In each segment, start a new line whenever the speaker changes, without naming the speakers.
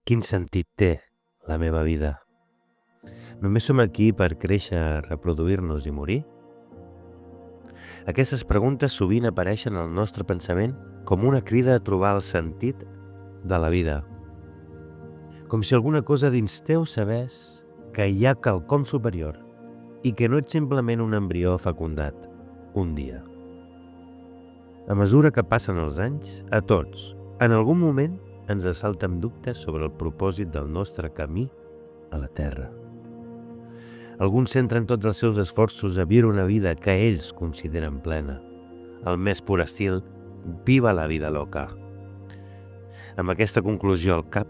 Quin sentit té la meva vida? Només som aquí per créixer, reproduir-nos i morir? Aquestes preguntes sovint apareixen al nostre pensament com una crida a trobar el sentit de la vida. Com si alguna cosa dins teu sabés que hi ha quelcom superior i que no ets simplement un embrió fecundat un dia. A mesura que passen els anys, a tots, en algun moment, ens assalten dubtes sobre el propòsit del nostre camí a la Terra. Alguns centren tots els seus esforços a viure una vida que ells consideren plena, al més pur estil «Viva la vida loca». Amb aquesta conclusió al cap,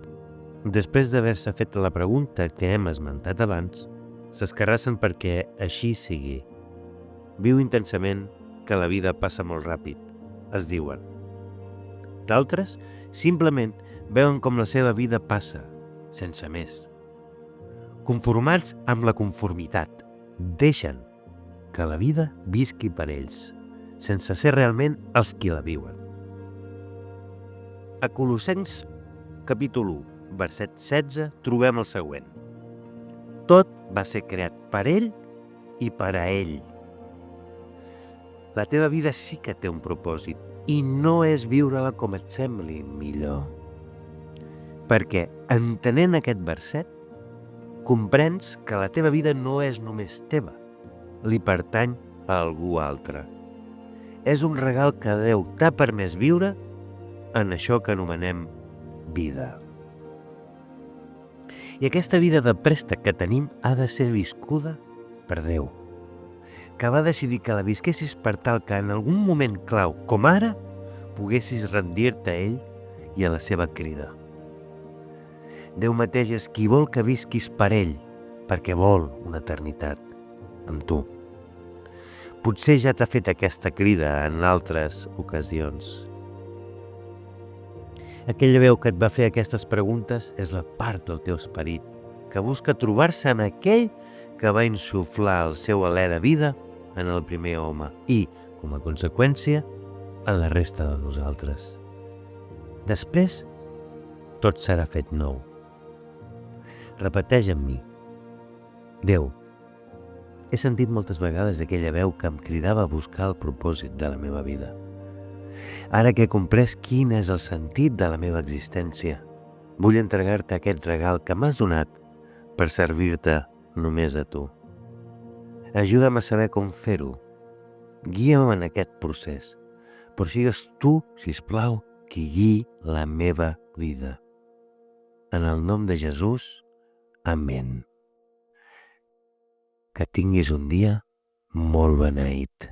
després d'haver-se fet la pregunta que hem esmentat abans, s'escarrassen perquè així sigui. Viu intensament que la vida passa molt ràpid, es diuen. D'altres simplement veuen com la seva vida passa, sense més. Conformats amb la conformitat, deixen que la vida visqui per ells, sense ser realment els qui la viuen. A Colossencs, capítol 1, verset 16, trobem el següent. Tot va ser creat per ell i per a ell. La teva vida sí que té un propòsit i no és viure-la com et sembli millor. Perquè, entenent aquest verset, comprens que la teva vida no és només teva, li pertany a algú altre. És un regal que Déu t'ha permès viure en això que anomenem vida. I aquesta vida de préstec que tenim ha de ser viscuda per Déu, que va decidir que la visquessis per tal que en algun moment clau, com ara, poguessis rendir-te a ell i a la seva crida. Déu mateix és qui vol que visquis per ell, perquè vol una eternitat amb tu. Potser ja t'ha fet aquesta crida en altres ocasions. Aquella veu que et va fer aquestes preguntes és la part del teu esperit, que busca trobar-se amb aquell que va insuflar el seu alè de vida en el primer home i, com a conseqüència, en la resta de nosaltres. Després, tot serà fet nou. Repeteix amb mi. Déu, he sentit moltes vegades aquella veu que em cridava a buscar el propòsit de la meva vida. Ara que he comprès quin és el sentit de la meva existència, vull entregar-te aquest regal que m'has donat per servir-te només a tu. Ajuda'm a saber com fer-ho. Guia'm en aquest procés, però sigues tu, sisplau, qui guiï la meva vida. En el nom de Jesús, amén. Que tinguis un dia molt beneït.